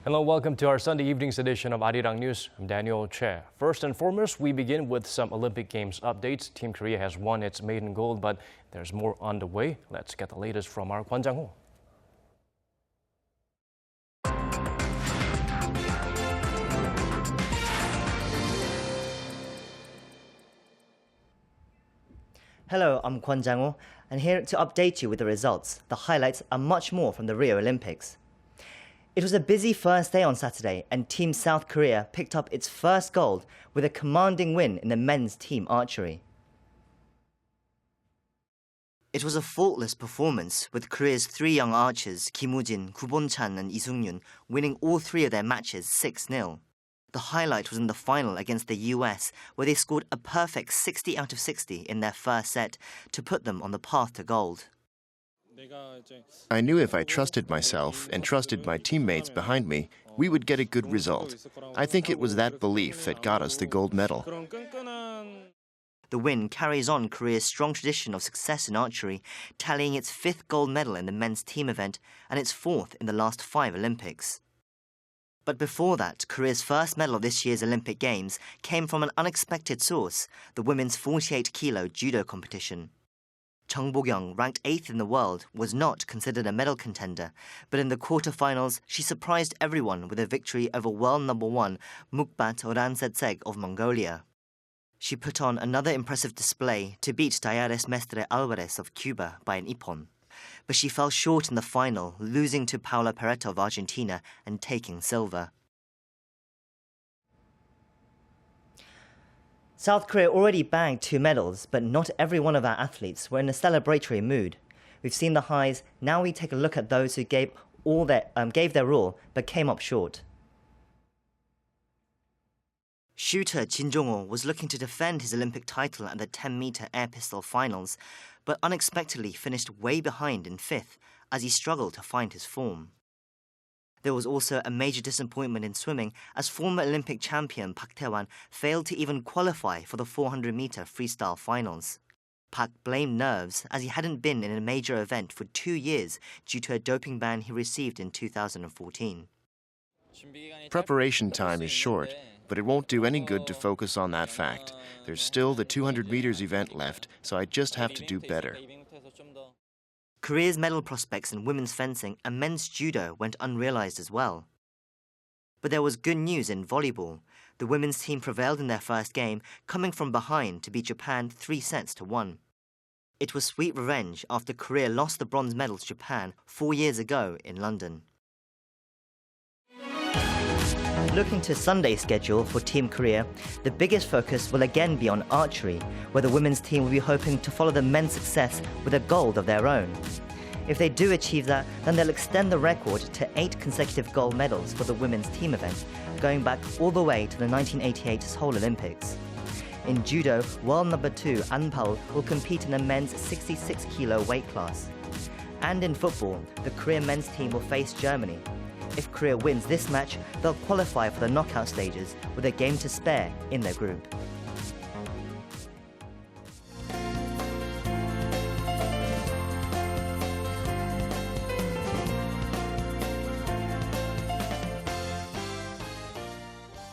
Hello, welcome to our Sunday evening's edition of Arirang News. I'm Daniel Che. First and foremost, we begin with some Olympic Games updates. Team Korea has won its maiden gold, but there's more on the way. Let's get the latest from our Kwon Jang-ho. Hello, I'm Kwon Jang-ho, and here to update you with the results. The highlights are much more from the Rio Olympics. It was a busy first day on Saturday, and Team South Korea picked up its first gold with a commanding win in the men's team archery. It was a faultless performance, with Korea's three young archers, Kim Woo-jin, Koo Bon-chan and Lee Sung-yoon, winning all three of their matches 6-0. The highlight was in the final against the US, where they scored a perfect 60 out of 60 in their first set to put them on the path to gold. I knew if I trusted myself and trusted my teammates behind me, we would get a good result. I think it was that belief that got us the gold medal. The win carries on Korea's strong tradition of success in archery, tallying its 5th gold medal in the men's team event and its 4th in the last 5 Olympics. But before that, Korea's first medal of this year's Olympic Games came from an unexpected source, the women's 48-kilo judo competition. Chung Bo-kyung, ranked 8th in the world, was not considered a medal contender, but in the quarter-finals, she surprised everyone with a victory over world number 1 Mukbat Oransetseg of Mongolia. She put on another impressive display to beat Dayares Mestre Alvarez of Cuba by an ippon. But she fell short in the final, losing to Paula Peretta of Argentina and taking silver. South Korea already bagged 2 medals, but not every one of our athletes were in a celebratory mood. We've seen the highs, now we take a look at those who gave their all, but came up short. Shooter Jin Jong-ho was looking to defend his Olympic title at the 10-meter air pistol finals, but unexpectedly finished way behind in 5th as he struggled to find his form. There was also a major disappointment in swimming as former Olympic champion Park Tae-wan failed to even qualify for the 400-meter freestyle finals. Park blamed nerves as he hadn't been in a major event for 2 years due to a doping ban he received in 2014. Preparation time is short, but it won't do any good to focus on that fact. There's still the 200 meters event left, so I just have to do better. Korea's medal prospects in women's fencing and men's judo went unrealized as well. But there was good news in volleyball. The women's team prevailed in their first game, coming from behind to beat Japan 3-1. It was sweet revenge after Korea lost the bronze medal to Japan 4 years ago in London. Looking to Sunday's schedule for Team Korea, the biggest focus will again be on archery, where the women's team will be hoping to follow the men's success with a gold of their own. If they do achieve that, then they'll extend the record to 8 consecutive gold medals for the women's team event, going back all the way to the 1988 Seoul Olympics. In judo, world number 2 An Pal will compete in the men's 66-kilo weight class. And in football, the Korean men's team will face Germany. If Korea wins this match, they'll qualify for the knockout stages with a game to spare in their group.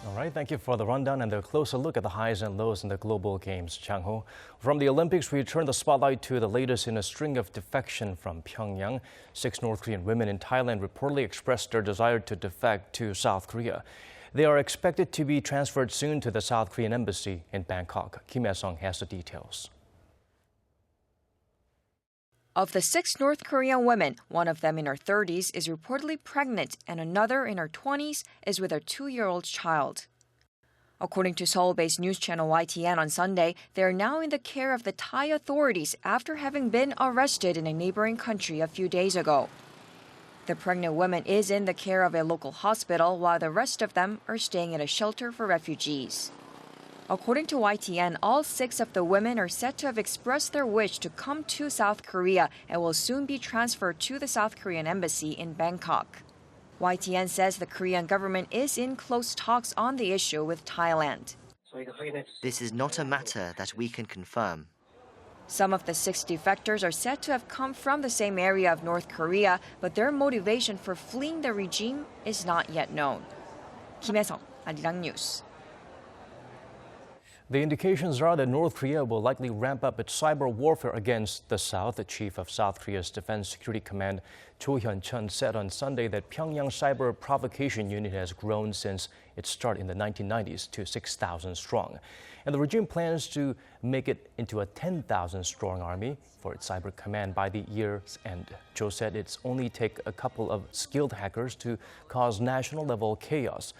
All right, thank you for the rundown and a closer look at the highs and lows in the global games, Chang-ho. From the Olympics, we turn the spotlight to the latest in a string of defection from Pyongyang. 6 North Korean women in Thailand reportedly expressed their desire to defect to South Korea. They are expected to be transferred soon to the South Korean embassy in Bangkok. Kim Hye-sung has the details. Of the 6 North Korean women, one of them in her 30s is reportedly pregnant and another in her 20s is with her 2-year-old child. According to Seoul-based news channel YTN on Sunday, they are now in the care of the Thai authorities after having been arrested in a neighboring country a few days ago. The pregnant woman is in the care of a local hospital while the rest of them are staying at a shelter for refugees. According to YTN, all 6 of the women are said to have expressed their wish to come to South Korea and will soon be transferred to the South Korean embassy in Bangkok. YTN says the Korean government is in close talks on the issue with Thailand. This is not a matter that we can confirm. Some of the 6 defectors are said to have come from the same area of North Korea, but their motivation for fleeing the regime is not yet known. Kim Hae-sung, Arirang News. The indications are that North Korea will likely ramp up its cyber warfare against the South. The chief of South Korea's Defense Security Command, Cho Hyun-chun, said on Sunday that Pyongyang's cyber provocation unit has grown since its start in the 1990s to 6,000 strong. And the regime plans to make it into a 10,000-strong army for its cyber command by the year's end. Cho said it's only take a couple of skilled hackers to cause national-level chaos.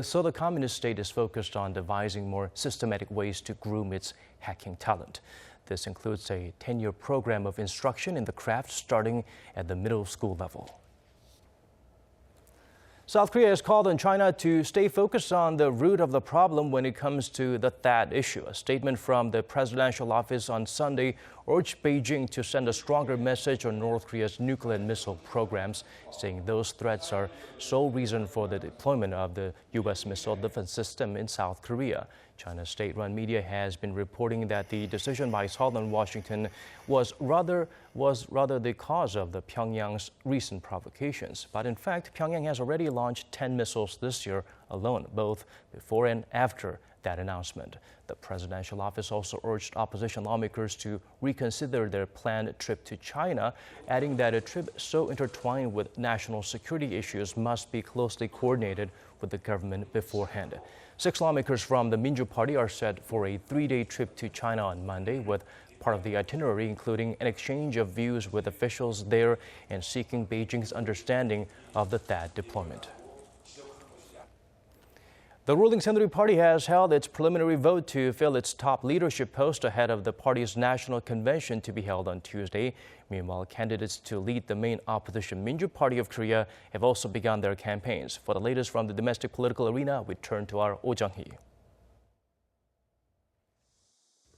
So the communist state is focused on devising more systematic ways to groom its hacking talent. This includes a 10-year program of instruction in the craft starting at the middle school level. South Korea has called on China to stay focused on the root of the problem when it comes to the THAAD issue. A statement from the presidential office on Sunday urged Beijing to send a stronger message on North Korea's nuclear and missile programs, saying those threats are sole reason for the deployment of the U.S. missile defense system in South Korea. China's state-run media has been reporting that the decision by Seoul and Washington was rather the cause of the Pyongyang's recent provocations. But in fact, Pyongyang has already launched 10 missiles this year alone, both before and after that announcement. The presidential office also urged opposition lawmakers to reconsider their planned trip to China, adding that a trip so intertwined with national security issues must be closely coordinated with the government beforehand. 6 lawmakers from the Minju Party are set for a 3-day trip to China on Monday, with part of the itinerary including an exchange of views with officials there and seeking Beijing's understanding of the THAAD deployment. The ruling Saenury Party has held its preliminary vote to fill its top leadership post ahead of the party's national convention to be held on Tuesday. Meanwhile, candidates to lead the main opposition Minju Party of Korea have also begun their campaigns. For the latest from the domestic political arena, we turn to our Oh Jung-hee.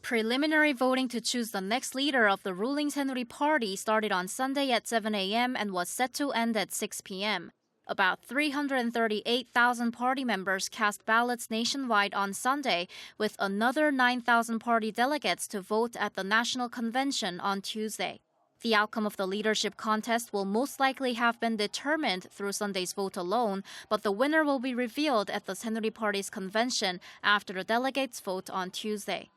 Preliminary voting to choose the next leader of the ruling Saenury Party started on Sunday at 7 a.m. and was set to end at 6 p.m. About 338,000 party members cast ballots nationwide on Sunday, with another 9,000 party delegates to vote at the National Convention on Tuesday. The outcome of the leadership contest will most likely have been determined through Sunday's vote alone, but the winner will be revealed at the Saenury Party's convention after the delegates vote on Tuesday.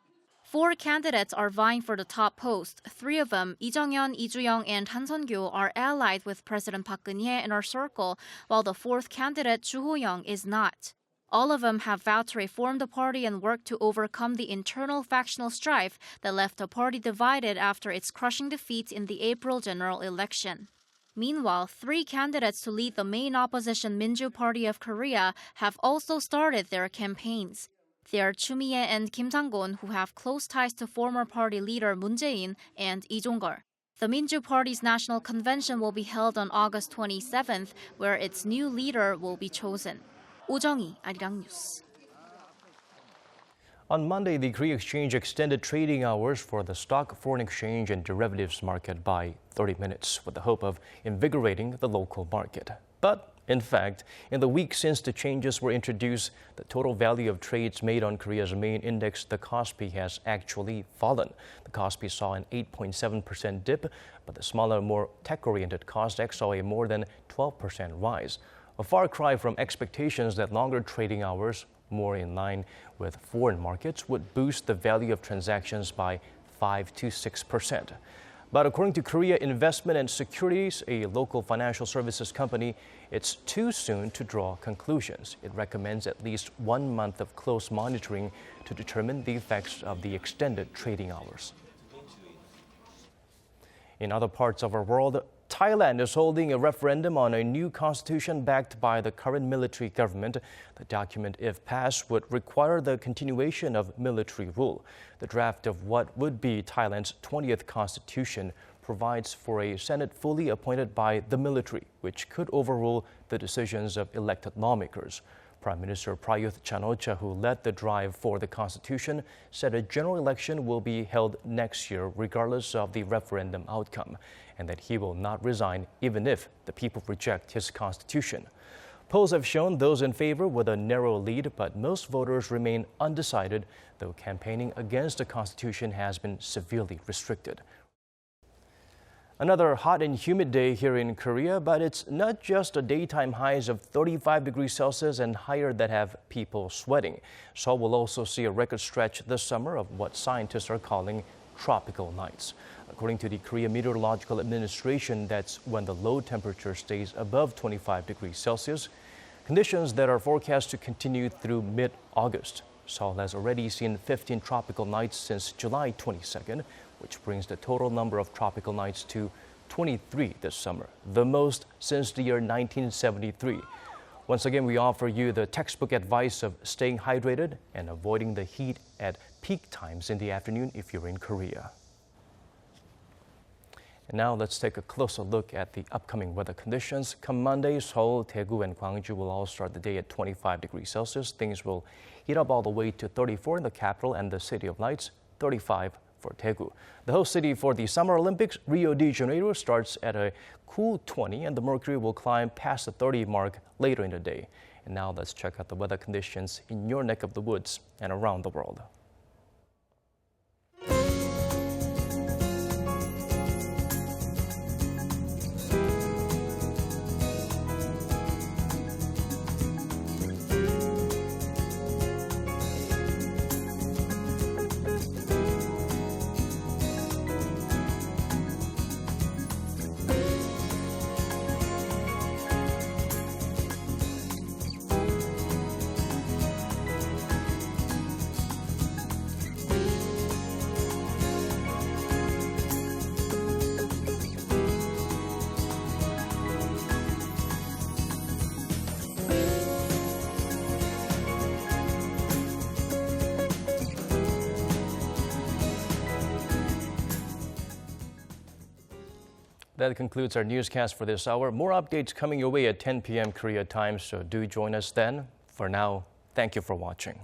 4 candidates are vying for the top post. 3 of them, Lee Jung-yeon, Lee Ju-young, and Han Sun-kyu, are allied with President Park Geun-hye inner circle, while the 4th candidate, Chu Ho-young, is not. All of them have vowed to reform the party and work to overcome the internal factional strife that left the party divided after its crushing defeat in the April general election. Meanwhile, 3 candidates to lead the main opposition Minju Party of Korea have also started their campaigns. They are Choo Mi-hye and Kim Sang-gon, who have close ties to former party leader Moon Jae-in and Lee Jong-geol. The Minju Party's national convention will be held on August 27th, where its new leader will be chosen. Oh Jung-hee, Arirang News. On Monday, the Korea Exchange extended trading hours for the stock, foreign exchange, and derivatives market by 30 minutes with the hope of invigorating the local market. But in fact, in the week since the changes were introduced, the total value of trades made on Korea's main index, the Kospi, has actually fallen. The Kospi saw an 8.7% dip, but the smaller, more tech-oriented KOSDAQ saw a more than 12% rise. A far cry from expectations that longer trading hours, more in line with foreign markets, would boost the value of transactions by 5 to 6%. But according to Korea Investment and Securities, a local financial services company, it's too soon to draw conclusions. It recommends at least 1 month of close monitoring to determine the effects of the extended trading hours. In other parts of our world, Thailand is holding a referendum on a new constitution backed by the current military government. The document, if passed, would require the continuation of military rule. The draft of what would be Thailand's 20th constitution provides for a Senate fully appointed by the military, which could overrule the decisions of elected lawmakers. Prime Minister Prayut Chan-o-cha, who led the drive for the constitution, said a general election will be held next year regardless of the referendum outcome, and that he will not resign even if the people reject his constitution. Polls have shown those in favor with a narrow lead, but most voters remain undecided, though campaigning against the Constitution has been severely restricted. Another hot and humid day here in Korea, but it's not just the daytime highs of 35 degrees Celsius and higher that have people sweating. Seoul will also see a record stretch this summer of what scientists are calling tropical nights. According to the Korea Meteorological Administration, that's when the low temperature stays above 25 degrees Celsius, conditions that are forecast to continue through mid-August. Seoul has already seen 15 tropical nights since July 22nd, which brings the total number of tropical nights to 23 this summer, the most since the year 1973. Once again, we offer you the textbook advice of staying hydrated and avoiding the heat at peak times in the afternoon if you're in Korea. And now let's take a closer look at the upcoming weather conditions. Come Monday, Seoul, Daegu, and Gwangju will all start the day at 25 degrees Celsius. Things will heat up all the way to 34 in the capital and the City of Lights, 35 for Daegu. The host city for the Summer Olympics, Rio de Janeiro, starts at a cool 20, and the mercury will climb past the 30 mark later in the day. And now let's check out the weather conditions in your neck of the woods and around the world. That concludes our newscast for this hour. More updates coming your way at 10 p.m. Korea time, so do join us then. For now, thank you for watching.